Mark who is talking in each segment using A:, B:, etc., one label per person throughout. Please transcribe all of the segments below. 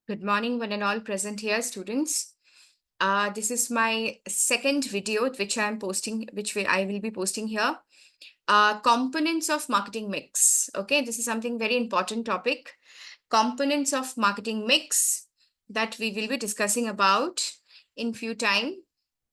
A: Good morning, one and all present here, students. This is my second video which I am posting, I will be posting here. Components of marketing mix. Okay, this is something very important topic. Components of marketing mix that we will be discussing about in few time.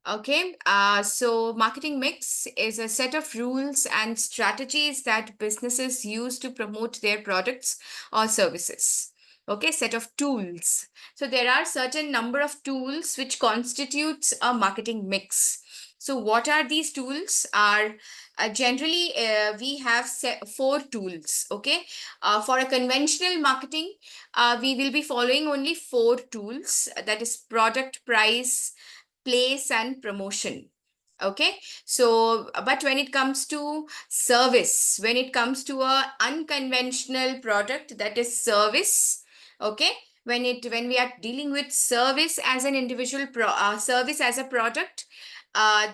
A: Okay, so marketing mix is a set of rules and strategies that businesses use to promote their products or services. Okay, set of tools. So there are certain number of tools which constitutes a marketing mix. So what are these tools? Are generally we have four tools. Okay, for a conventional marketing, we will be following only four tools. That is product, price, place, and promotion. Okay, so but when it comes to service, when it comes to a unconventional product, that is service. Okay, when we are dealing with service as an individual service as a product,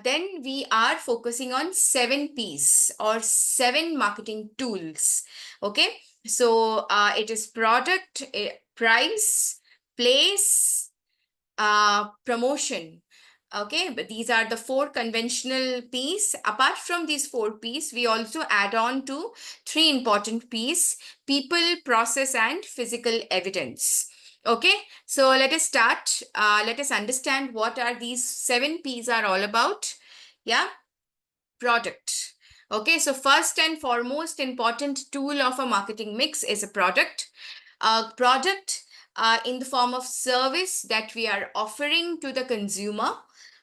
A: then we are focusing on 7 P's or 7 marketing tools. Okay, so it is product, price, place, promotion. Okay, but these are the four conventional P's. Apart from these 4 P's, we also add on to 3 important P's: people, process, and physical evidence. Okay, so let us start. Let us understand what are these 7 P's are all about. Yeah, product. Okay, so first and foremost important tool of a marketing mix is a product. A product in the form of service that we are offering to the consumer.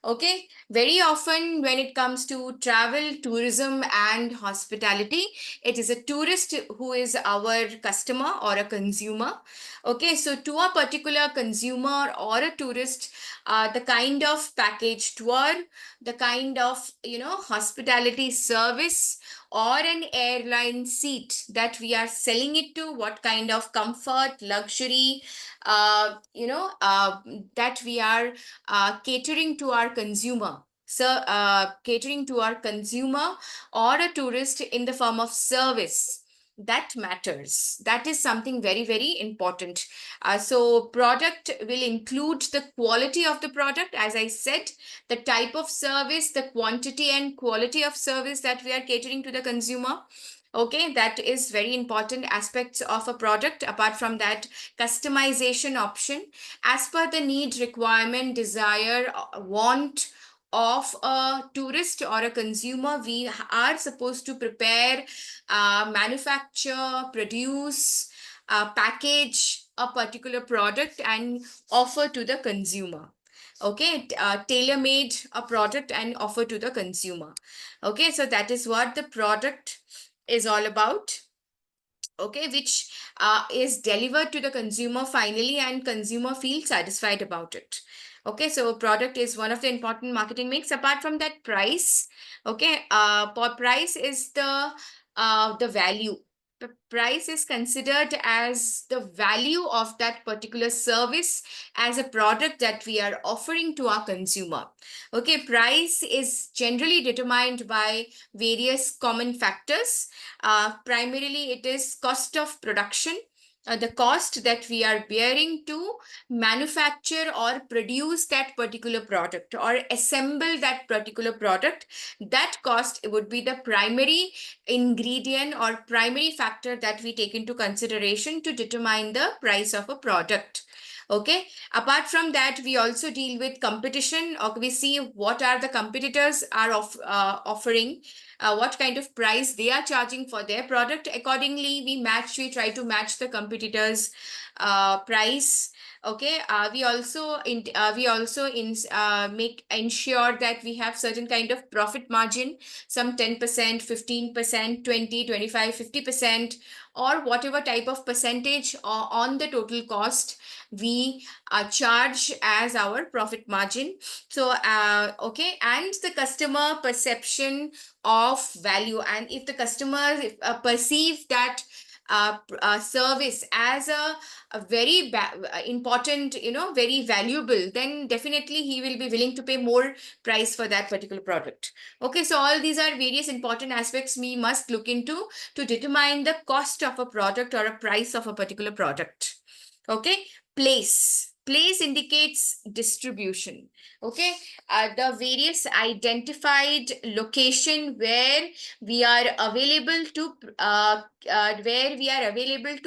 A: Okay, very often when it comes to travel, tourism, and hospitality, it is a tourist who is our customer or a consumer. Okay, so to a particular consumer or a tourist, the kind of package tour, the kind of hospitality service or an airline seat that we are selling it to, what kind of comfort, luxury, that we are catering to our consumer. So, catering to our consumer or a tourist in the form of service, that matters. That is something very, very important. So, product will include the quality of the product, as I said, the type of service, the quantity and quality of service that we are catering to the consumer. Okay, that is very important aspects of a product. Apart from that, customization option as per the need, requirement, desire, want of a tourist or a consumer. We are supposed to prepare, manufacture, produce, package a particular product and offer to the consumer. Okay, tailor made a product and offer to the consumer. Okay, so that is what the product is all about. Okay, which is delivered to the consumer finally, and consumer feels satisfied about it. Okay, so product is one of the important marketing mix. Apart from that, price. Okay, price is the value. The price is considered as the value of that particular service as a product that we are offering to our consumer. Okay, price is generally determined by various common factors. Primarily, it is cost of production, the cost that we are bearing to manufacture or produce that particular product or assemble that particular product. That cost would be the primary ingredient or primary factor that we take into consideration to determine the price of a product. Okay, apart from that, we also deal with competition, or we see what are the competitors are offering, what kind of price they are charging for their product. Accordingly, we try to match the competitors price. Okay, we also make ensure that we have certain kind of profit margin, some 10%, 15%, 20, 25, 50%, or whatever type of percentage on the total cost we charge as our profit margin. So okay, and the customer perception of value, and if the customer perceive that service as a very important, very valuable, then definitely he will be willing to pay more price for that particular product. Okay, so all these are various important aspects we must look into to determine the cost of a product or a price of a particular product. Okay, Place indicates distribution. Okay, the various identified location where we are available to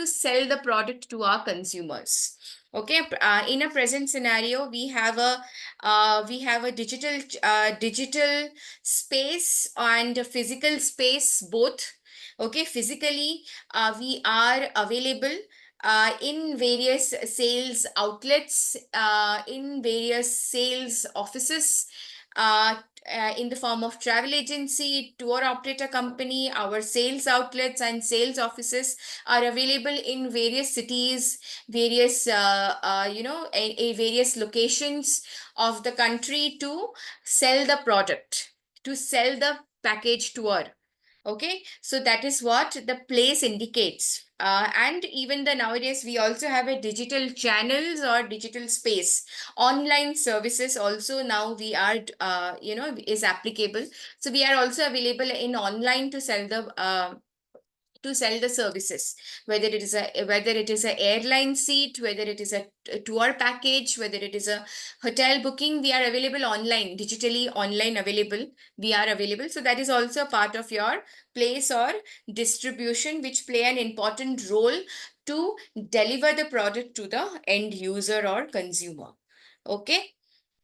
A: sell the product to our consumers. Okay, in a present scenario, we have a digital space and a physical space both. Okay, physically, we are available in various sales outlets, in various sales offices, in the form of travel agency, tour operator company. Our sales outlets and sales offices are available in various cities, various various locations of the country to sell the product, to sell the package tour. Okay, so that is what the place indicates. And even the nowadays we also have a digital channels or digital space. Online services also now we are is applicable. So we are also available in online to sell the services, whether it is a airline seat, whether it is a tour package, whether it is a hotel booking. We are available online, digitally online available. We are available, so that is also a part of your place or distribution, which play an important role to deliver the product to the end user or consumer. Okay,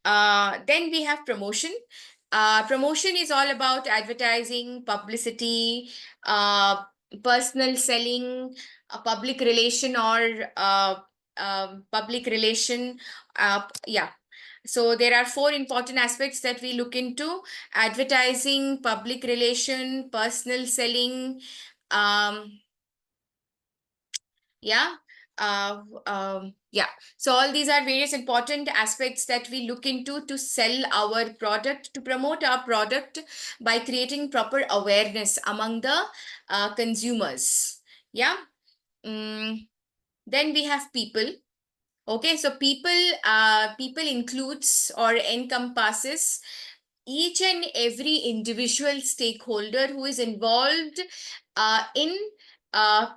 A: then we have promotion. Promotion is all about advertising, publicity, personal selling, public relation or public relation. Yeah. So there are four important aspects that we look into: advertising, public relation, personal selling. Yeah. Yeah. So all these are various important aspects that we look into to sell our product, to promote our product by creating proper awareness among the consumers. Yeah. Mm, then we have people. Okay, so people includes or encompasses each and every individual stakeholder who is involved in uh,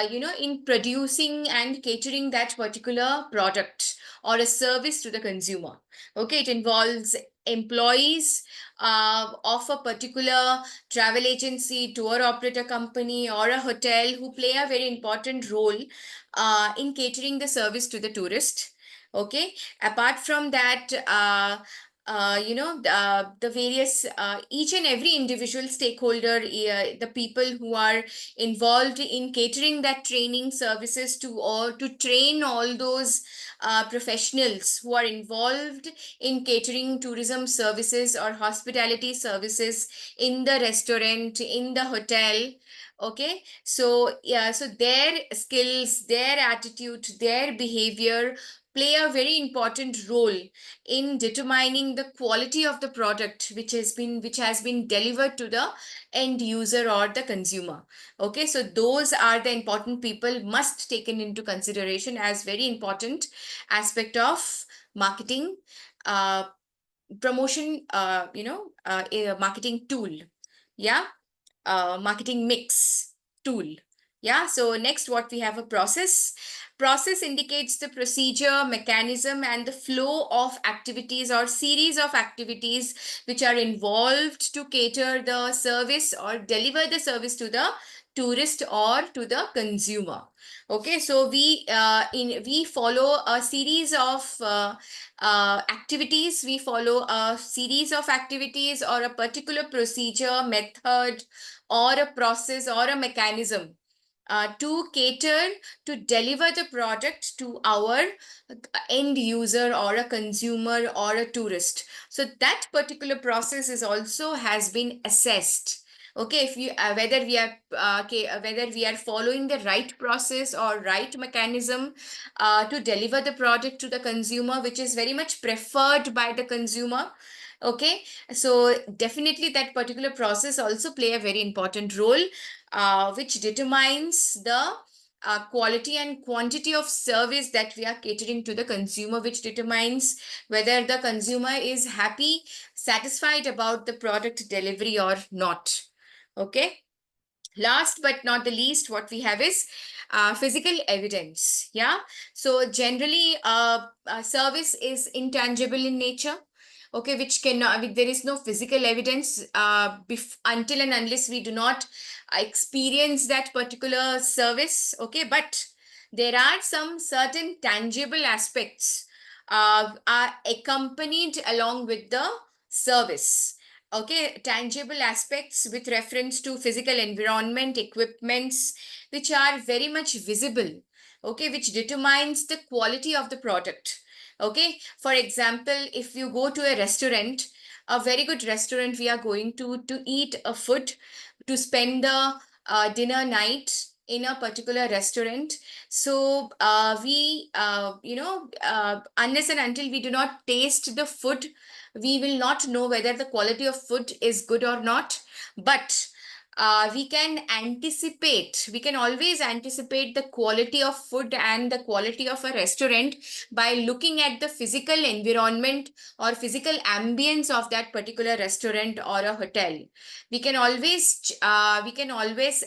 A: in producing and catering that particular product or a service to the consumer. Okay, it involves employees of a particular travel agency, tour operator company, or a hotel who play a very important role in catering the service to the tourist. Okay, apart from that, the various each and every individual stakeholder, the people who are involved in catering that training services to, or to train all those professionals who are involved in catering tourism services or hospitality services in the restaurant, in the hotel. Okay, so yeah, so their skills, their attitude, their behavior play a very important role in determining the quality of the product which has been delivered to the end user or the consumer. Okay, so those are the important people must taken into consideration as very important aspect of marketing, uh, promotion, a marketing tool. Yeah, marketing mix tool. Yeah, so next what we have: a process. Process indicates the procedure, mechanism, and the flow of activities or series of activities which are involved to cater the service or deliver the service to the tourist or to the consumer. Okay, so we follow a series of activities. We follow a series of activities or a particular procedure, method, or a process or a mechanism to cater, to deliver the product to our end user or a consumer or a tourist. So that particular process is also has been assessed. Okay, if you whether we are following the right process or right mechanism to deliver the product to the consumer, which is very much preferred by the consumer. Okay, so definitely that particular process also play a very important role, which determines the quality and quantity of service that we are catering to the consumer, which determines whether the consumer is happy, satisfied about the product delivery or not. Okay. Last but not the least, what we have is physical evidence. Yeah. So generally, service is intangible in nature. Okay, which cannot, there is no physical evidence until and unless we do not experience that particular service. Okay, but there are some certain tangible aspects are accompanied along with the service. Okay, tangible aspects with reference to physical environment, equipments, which are very much visible. Okay, which determines the quality of the product. Okay, for example, if you go to a restaurant, a very good restaurant, we are going to eat a food, to spend the dinner night in a particular restaurant. So we unless and until we do not taste the food, we will not know whether the quality of food is good or not. But we can always anticipate the quality of food and the quality of a restaurant by looking at the physical environment or physical ambience of that particular restaurant or a hotel. We can always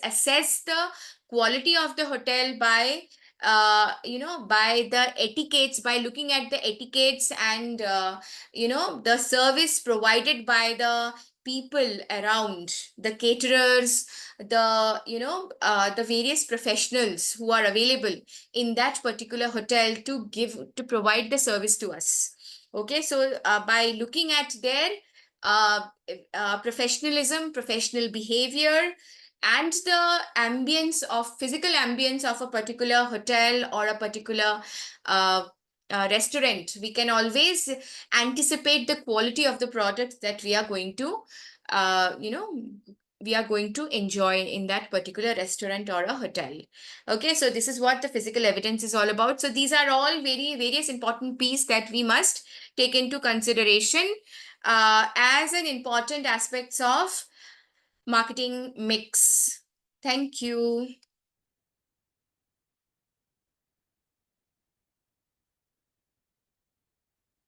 A: assess the quality of the hotel by by the etiquettes, by looking at the etiquettes and the service provided by the people around, the caterers, the various professionals who are available in that particular hotel to provide the service to us. Okay, so by looking at their uh, professionalism, professional behavior, and the physical ambience of a particular hotel or a particular uh, restaurant, we can always anticipate the quality of the product that uh, you know we are going to enjoy in that particular restaurant or a hotel. Okay, so this is what the physical evidence is all about. So these are all various important piece that we must take into consideration as an important aspects of marketing mix. Thank you.